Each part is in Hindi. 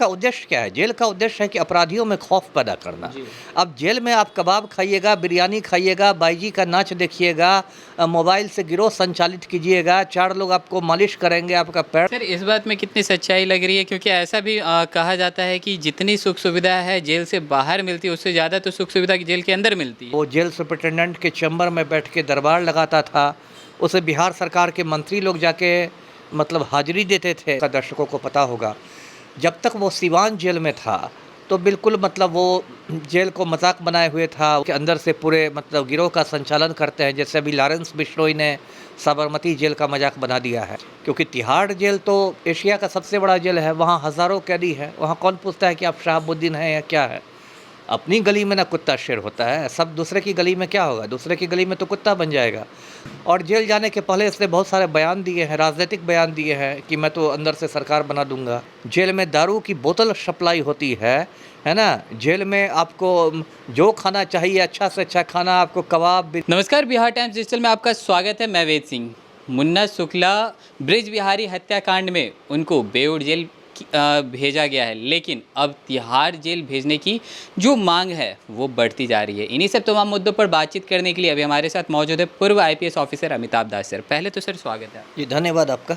का उद्देश्य क्या है? जेल का उद्देश्य है कि अपराधियों में खौफ पैदा करना। जी। अब जेल में आप कबाब खाइएगा, बिरयानी खाइएगा, बाईजी का नाच देखिएगा, मोबाइल से गिरोह संचालित कीजिएगा, 4 लोग आपको मालिश करेंगे, आपका पैर सर इस बात में कितनी सच्चाई लग रही है, क्योंकि ऐसा भी कहा जाता है कि जितनी सुख सुविधा है जेल से बाहर मिलती है उससे ज़्यादा तो सुख सुविधा जेल के अंदर मिलती है। वो जेल सुपरिटेंडेंट के चैम्बर में बैठ के दरबार लगाता था। उसे बिहार सरकार के मंत्री लोग जाके मतलब हाज़िरी देते थे। का दर्शकों को पता होगा, जब तक वो सीवान जेल में था, तो बिल्कुल मतलब वो जेल को मज़ाक बनाए हुए था कि अंदर से पूरे मतलब गिरोह का संचालन करते हैं। जैसे अभी लॉरेंस बिश्नोई ने साबरमती जेल का मज़ाक बना दिया है, क्योंकि तिहाड़ जेल तो एशिया का सबसे बड़ा जेल है। वहाँ हज़ारों कैदी हैं। वहाँ कौन पूछता है कि आप शहाबुद्दीन हैं या क्या है? अपनी गली में ना कुत्ता शेर होता है, सब दूसरे की गली में क्या होगा? दूसरे की गली में तो कुत्ता बन जाएगा। और जेल जाने के पहले इसने बहुत सारे बयान दिए हैं, राजनीतिक बयान दिए हैं कि मैं तो अंदर से सरकार बना दूंगा। जेल में दारू की बोतल सप्लाई होती है ना? जेल में आपको जो खाना चाहिए अच्छा से अच्छा खाना, आपको कबाब नमस्कार, बिहार टाइम्स डिजिटल में आपका स्वागत है। मैं वेद सिंह। मुन्ना शुक्ला ब्रिज बिहारी हत्याकांड में उनको बेऊर जेल भेजा गया है, लेकिन अब तिहाड़ जेल भेजने की जो मांग है वो बढ़ती जा रही है। इन्हीं सब तमाम मुद्दों पर बातचीत करने के लिए अभी हमारे साथ मौजूद है पूर्व आईपीएस ऑफिसर अमिताभ दास सर। पहले तो सर स्वागत है। जी, धन्यवाद आपका।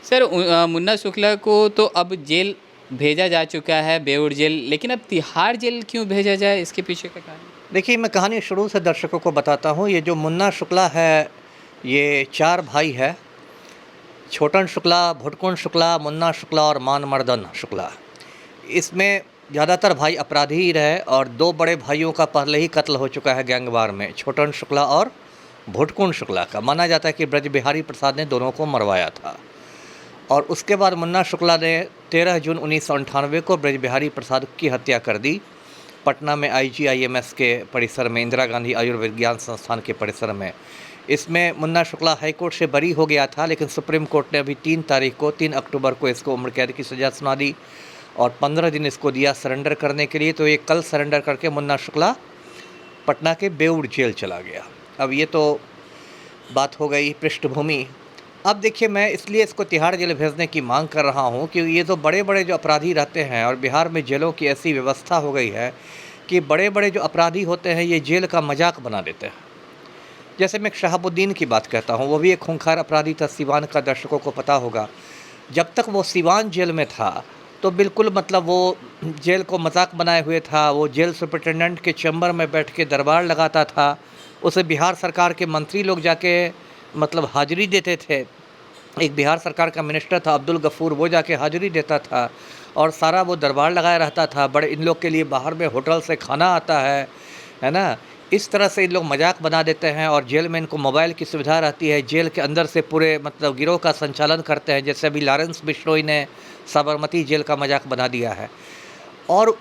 सर मुन्ना शुक्ला को तो अब जेल भेजा जा चुका है, बेऊर जेल, लेकिन अब तिहाड़ जेल क्यों भेजा जाए, इसके पीछे का कारण? देखिए, मैं कहानी शुरू से दर्शकों को बताता हूँ। ये जो मुन्ना शुक्ला है, ये 4 भाई है। छोटन शुक्ला, भुटकुन शुक्ला, मुन्ना शुक्ला और मानमर्दन शुक्ला। इसमें ज़्यादातर भाई अपराधी ही रहे और 2 बड़े भाइयों का पहले ही कत्ल हो चुका है गैंगवार में, छोटन शुक्ला और भुटकुन शुक्ला का। माना जाता है कि ब्रज बिहारी प्रसाद ने दोनों को मरवाया था। और उसके बाद मुन्ना शुक्ला ने 13 जून 1998 को ब्रज बिहारी प्रसाद की हत्या कर दी, पटना में IGIMS के परिसर में, इंदिरा गांधी आयुर्विज्ञान संस्थान के परिसर में। इसमें मुन्ना शुक्ला हाईकोर्ट से बरी हो गया था, लेकिन सुप्रीम कोर्ट ने अभी 3 अक्टूबर को इसको उम्र कैद की सज़ा सुना दी और 15 दिन इसको दिया सरेंडर करने के लिए। तो ये कल सरेंडर करके मुन्ना शुक्ला पटना के बेऊर जेल चला गया। अब ये तो बात हो गई पृष्ठभूमि। अब देखिए, मैं इसलिए इसको तिहाड़ जेल भेजने की मांग कर रहा हूँ कि ये तो बड़े बड़े जो अपराधी रहते हैं, और बिहार में जेलों की ऐसी व्यवस्था हो गई है कि बड़े बड़े जो अपराधी होते हैं ये जेल का मजाक बना देते हैं। जैसे मैं शहाबुद्दीन की बात करता हूँ, वो भी एक खूंखार अपराधी था, सीवान का, दर्शकों को पता होगा। जब तक वो सीवान जेल में था तो बिल्कुल मतलब वो जेल को मजाक बनाए हुए था। वो जेल सुपरिटेंडेंट के चैम्बर में बैठ के दरबार लगाता था। उसे बिहार सरकार के मंत्री लोग जाके मतलब हाज़िरी देते थे। एक बिहार सरकार का मिनिस्टर था अब्दुल गफूर, वो जाके हाज़िरी देता था और सारा वो दरबार लगाए रहता था। बड़े इन लोग के लिए बाहर में होटल से खाना आता है ना? इस तरह से इन लोग मजाक बना देते हैं और जेल में इनको मोबाइल की सुविधा रहती है। जेल के अंदर से पूरे मतलब गिरोह का संचालन करते हैं। जैसे अभी लॉरेंस बिश्नोई ने साबरमती जेल का मजाक बना दिया है। और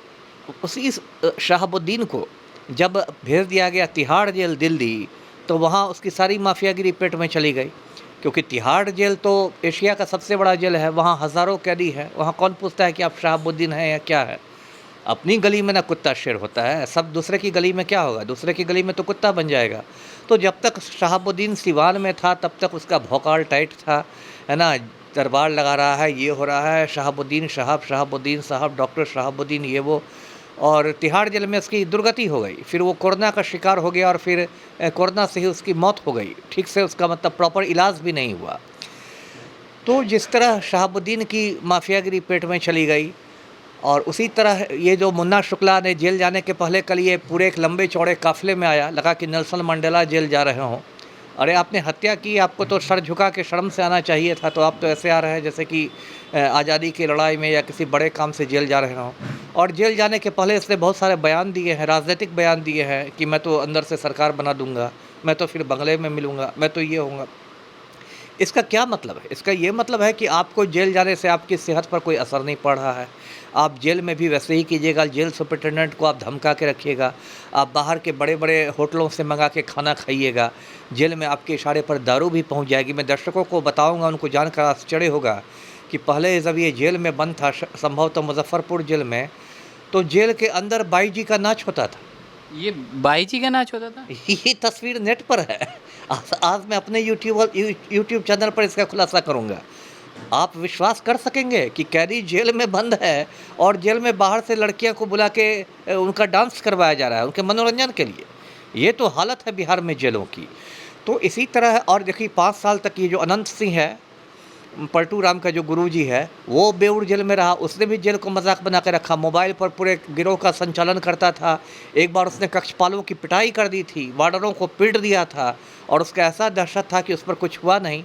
उसी शहाबुद्दीन को जब भेज दिया गया तिहाड़ जेल दिल्ली, तो वहाँ उसकी सारी माफियागिरी पेट में चली गई, क्योंकि तिहाड़ जेल तो एशिया का सबसे बड़ा जेल है। वहाँ हज़ारों कैदी हैं। वहाँ कौन पूछता है कि आप शहाबुद्दीन हैं या क्या है? अपनी गली में ना कुत्ता शेर होता है, सब दूसरे की गली में क्या होगा? दूसरे की गली में तो कुत्ता बन जाएगा। तो जब तक शहाबुद्दीन सीवान में था तब तक उसका भौकाल टाइट था, है ना? दरबार लगा रहा है, ये हो रहा है, शहाबुद्दीन साहब, डॉक्टर शहाबुद्दीन, ये वो। और तिहाड़ जेल में उसकी दुर्गति हो गई। फिर वो कोरोना का शिकार हो गया और फिर कोरोना से ही उसकी मौत हो गई। ठीक से उसका मतलब प्रॉपर इलाज भी नहीं हुआ। तो जिस तरह शहाबुद्दीन की माफियागिरी पेट में चली गई, और उसी तरह ये जो मुन्ना शुक्ला ने जेल जाने के पहले कल ये पूरे एक लंबे चौड़े काफ़िले में आया, लगा कि नेल्सन मंडेला जेल जा रहे हों। अरे आपने हत्या की, आपको तो सर झुका के शर्म से आना चाहिए था। तो आप तो ऐसे आ रहे हैं जैसे कि आज़ादी की लड़ाई में या किसी बड़े काम से जेल जा रहे हों। और जेल जाने के पहले इसने बहुत सारे बयान दिए हैं, राजनीतिक बयान दिए हैं कि मैं तो अंदर से सरकार बना दूंगा, मैं तो फिर बंगले में मिलूँगा, मैं तो ये होऊंगा। इसका क्या मतलब है? इसका ये मतलब है कि आपको जेल जाने से आपकी सेहत पर कोई असर नहीं पड़ रहा है। आप जेल में भी वैसे ही कीजिएगा, जेल सुपरिटेंडेंट को आप धमका के रखिएगा, आप बाहर के बड़े-बड़े होटलों से मंगा के खाना खाइएगा, जेल में आपके इशारे पर दारू भी पहुंच जाएगी। मैं दर्शकों को बताऊंगा, उनको जानकर आश्चर्य होगा कि पहले जब ये जेल में बंद था, संभवतः मुजफ्फरपुर जेल में, तो जेल के अंदर बाईजी का नाच होता था। ये बाईजी का नाच होता था? ये तस्वीर नेट पर है। आज मैं अपने यूट्यूब चैनल पर इसका खुलासा करूँगा। आप विश्वास कर सकेंगे कि कैदी जेल में बंद है और जेल में बाहर से लड़कियों को बुला के उनका डांस करवाया जा रहा है उनके मनोरंजन के लिए। ये तो हालत है बिहार में जेलों की। तो इसी तरह और देखिए 5 साल तक ये जो अनंत सिंह है, पलटू राम का जो गुरुजी है, वो बेऊर जेल में रहा। उसने भी जेल को मजाक बना के रखा, मोबाइल पर पूरे गिरोह का संचालन करता था। एक बार उसने कक्षपालों की पिटाई कर दी थी, वार्डरों को पीट दिया था और उसका ऐसा दहशत था कि उस पर कुछ हुआ नहीं।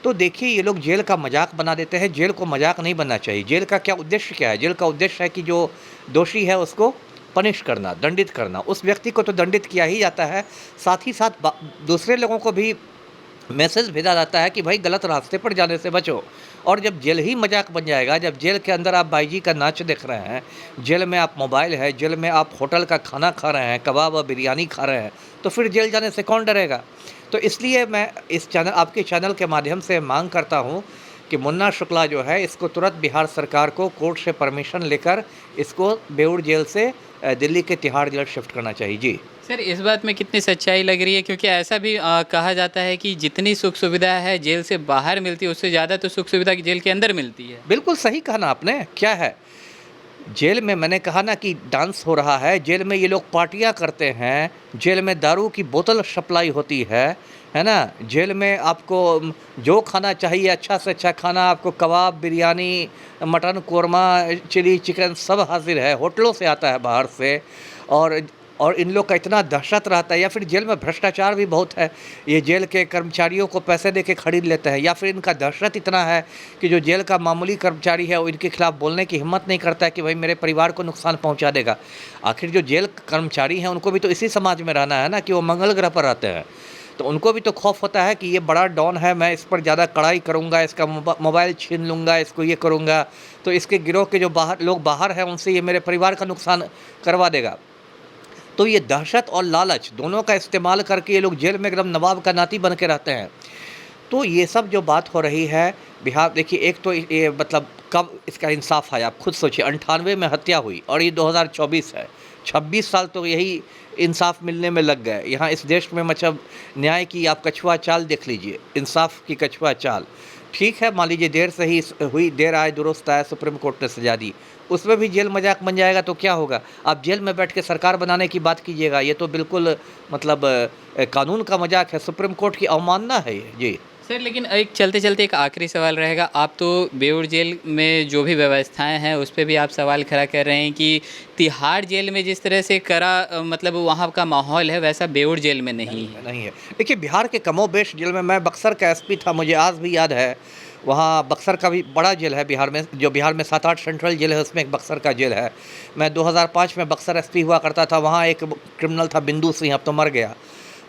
तो देखिए ये लोग जेल का मजाक बना देते हैं। जेल को मजाक नहीं बनना चाहिए। जेल का क्या उद्देश्य क्या है? जेल का उद्देश्य है कि जो दोषी है उसको पनिश करना, दंडित करना। उस व्यक्ति को तो दंडित किया ही जाता है, साथ ही साथ दूसरे लोगों को भी मैसेज भेजा जाता है कि भाई गलत रास्ते पर जाने से बचो। और जब जेल ही मजाक बन जाएगा, जब जेल के अंदर आप बाईजी का नाच देख रहे हैं, जेल में आप मोबाइल है, जेल में आप होटल का खाना खा रहे हैं, कबाब और बिरयानी खा रहे हैं, तो फिर जेल जाने से कौन डरेगा? तो इसलिए मैं इस चैनल आपके चैनल के माध्यम से मांग करता हूँ कि मुन्ना शुक्ला जो है इसको तुरंत बिहार सरकार को कोर्ट से परमिशन लेकर इसको बेऊर जेल से दिल्ली के तिहाड़ जेल शिफ्ट करना चाहिए। जी सर, इस बात में कितनी सच्चाई लग रही है, क्योंकि ऐसा भी कहा जाता है कि जितनी सुख सुविधा है जेल से बाहर मिलती है उससे ज़्यादा तो सुख सुविधा जेल के अंदर मिलती है। बिल्कुल सही कहा ना आपने। क्या है जेल में? मैंने कहा ना कि डांस हो रहा है, जेल में ये लोग पार्टियां करते हैं, जेल में दारू की बोतल सप्लाई होती है ना? जेल में आपको जो खाना चाहिए अच्छा से अच्छा खाना, आपको kebab, biryani, mutton, korma, chilli chicken सब हाजिर है, होटलों से आता है बाहर से। और इन लोग का इतना दहशत रहता है। या फिर जेल में भ्रष्टाचार भी बहुत है, ये जेल के कर्मचारियों को पैसे दे के खरीद लेते हैं। या फिर इनका दहशत इतना है कि जो जेल का मामूली कर्मचारी है वो इनके खिलाफ़ बोलने की हिम्मत नहीं करता है कि भाई मेरे परिवार को नुकसान पहुंचा देगा। आखिर जो जेल कर्मचारी हैं उनको भी तो इसी समाज में रहना है ना, कि वो मंगल ग्रह पर रहते हैं, तो उनको भी तो खौफ होता है कि ये बड़ा डॉन है, मैं इस पर ज़्यादा कड़ाई करूँगा, इसका मोबाइल छीन लूँगा, इसको ये करूँगा, तो इसके गिरोह के जो लोग बाहर हैं उनसे ये मेरे परिवार का नुकसान करवा देगा। तो ये दहशत और लालच दोनों का इस्तेमाल करके ये लोग जेल में एकदम नवाब का नाती बन के रहते हैं। तो ये सब जो बात हो रही है बिहार, देखिए एक तो ये मतलब कब इसका इंसाफ आया आप खुद सोचिए। 98 में हत्या हुई और ये 2024 है, 26 साल तो यही इंसाफ मिलने में लग गए। यहाँ इस देश में मतलब न्याय की आप कछुआ चाल देख लीजिए, इंसाफ की कछुआ चाल। ठीक है, मान लीजिए देर से ही हुई, देर आए दुरुस्त आए, सुप्रीम कोर्ट ने सजा दी, उसमें भी जेल मजाक बन जाएगा तो क्या होगा? आप जेल में बैठ के सरकार बनाने की बात कीजिएगा, ये तो बिल्कुल मतलब कानून का मजाक है, सुप्रीम कोर्ट की अवमानना है ये। जी सर, लेकिन एक चलते चलते एक आखिरी सवाल रहेगा। आप तो बेऊर जेल में जो भी व्यवस्थाएं हैं उस पर भी आप सवाल खड़ा कर रहे हैं कि तिहाड़ जेल में जिस तरह से मतलब वहाँ का माहौल है वैसा बेऊर जेल में नहीं है। नहीं है। देखिए बिहार के कमोबेश जेल में, मैं बक्सर का एसपी था, मुझे आज भी याद है, वहाँ बक्सर का भी बड़ा जेल है बिहार में, जो बिहार में 7-8 सेंट्रल जेल है उसमें एक बक्सर का जेल है। मैं 2005 में बक्सर एसपी हुआ करता था, वहाँ एक क्रिमिनल था बिंदु सिंह, अब तो मर गया,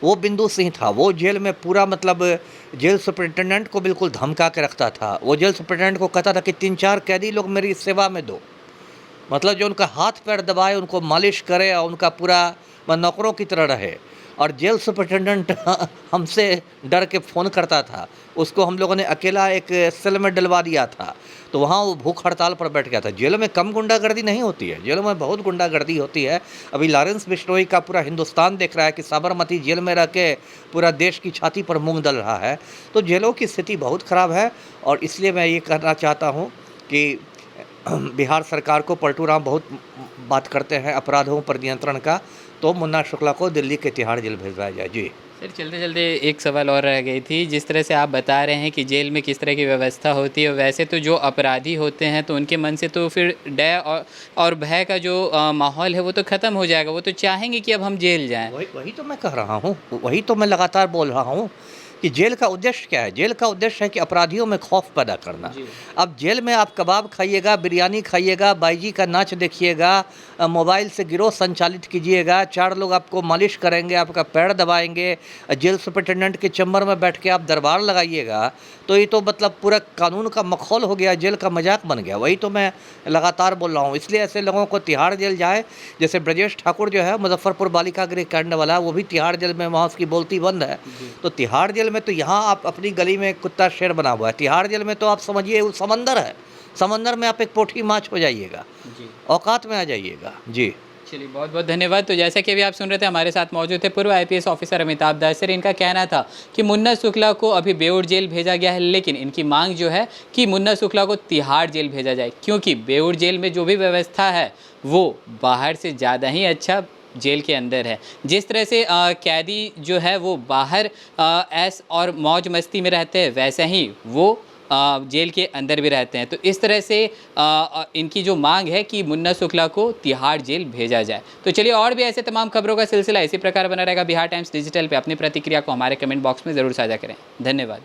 वो बिंदु सिंह था। वो जेल में पूरा मतलब जेल सुपरिटेंडेंट को बिल्कुल धमका के रखता था। वो जेल सुपरिटेंडेंट को कहता था कि 3-4 कैदी लोग मेरी सेवा में दो, मतलब जो उनका हाथ पैर दबाए, उनको मालिश करे और उनका पूरा नौकरों की तरह रहे। और जेल सुपरिटेंडेंट हमसे डर के फ़ोन करता था, उसको हम लोगों ने अकेला एक सेल में डलवा दिया था, तो वहाँ वो भूख हड़ताल पर बैठ गया था। जेल में कम गुंडागर्दी नहीं होती है, जेल में बहुत गुंडागर्दी होती है। अभी लॉरेंस बिश्नोई का पूरा हिंदुस्तान देख रहा है कि साबरमती जेल में रह के पूरा देश की छाती पर मूंग दल रहा है। तो जेलों की स्थिति बहुत ख़राब है और इसलिए मैं ये कहना चाहता हूँ कि बिहार सरकार को, पलटू राम बहुत बात करते हैं अपराधों पर नियंत्रण का, तो मुन्ना शुक्ला को दिल्ली के तिहाड़ जेल भेजवाया जाए। जी सर, चलते चलते एक सवाल और रह गई थी। जिस तरह से आप बता रहे हैं कि जेल में किस तरह की व्यवस्था होती है, वैसे तो जो अपराधी होते हैं तो उनके मन से तो फिर डर और भय का जो माहौल है वो तो ख़त्म हो जाएगा। वो तो चाहेंगे कि अब हम जेल जाएं। वही तो मैं कह रहा हूँ, वही तो मैं लगातार बोल रहा हूँ कि जेल का उद्देश्य क्या है? जेल का उद्देश्य है कि अपराधियों में खौफ पैदा करना। अब जेल में आप कबाब खाइएगा, बिरयानी खाइएगा, बाईजी का नाच देखिएगा, मोबाइल से गिरोह संचालित कीजिएगा, 4 लोग आपको मालिश करेंगे, आपका पैर दबाएंगे, जेल सुपरिटेंडेंट के चैम्बर में बैठ के आप दरबार लगाइएगा, तो ये तो मतलब पूरा कानून का मखौल हो गया, जेल का मजाक बन गया। वही तो मैं लगातार बोल रहा हूँ। इसलिए ऐसे लोगों को तिहाड़ जेल जाए। जैसे ब्रजेश ठाकुर जो है मुजफ्फरपुर बालिका गृह कांड वाला, वो भी तिहाड़ जेल में, वहाँ उसकी बोलती बंद है। तो तिहाड़ जेल में तो यहाँ आप अपनी गली में कुत्ता शेर बना हुआ है, तिहाड़ जेल में तो आप समझिए वो समंदर है। समंदर में आप एक पोठी माछ हो जाइएगा, औकात में आ जाइएगा। जी चलिए बहुत बहुत धन्यवाद। तो जैसा कि अभी आप सुन रहे थे, हमारे साथ मौजूद थे पूर्व आईपीएस ऑफिसर अमिताभ दास सर। इनका कहना था कि मुन्ना शुक्ला को अभी बेऊर जेल भेजा गया है, लेकिन इनकी मांग जो है कि मुन्ना शुक्ला को तिहाड़ जेल भेजा जाए, क्योंकि बेऊर जेल में जो भी व्यवस्था है वो बाहर से ज़्यादा ही अच्छा जेल के अंदर है। जिस तरह से कैदी जो है वो बाहर ऐश और मौज मस्ती में रहते हैं, वैसे ही वो जेल के अंदर भी रहते हैं। तो इस तरह से इनकी जो मांग है कि मुन्ना शुक्ला को तिहाड़ जेल भेजा जाए। तो चलिए, और भी ऐसे तमाम खबरों का सिलसिला इसी प्रकार बना रहेगा बिहार टाइम्स डिजिटल पे। अपनी प्रतिक्रिया को हमारे कमेंट बॉक्स में ज़रूर साझा करें। धन्यवाद।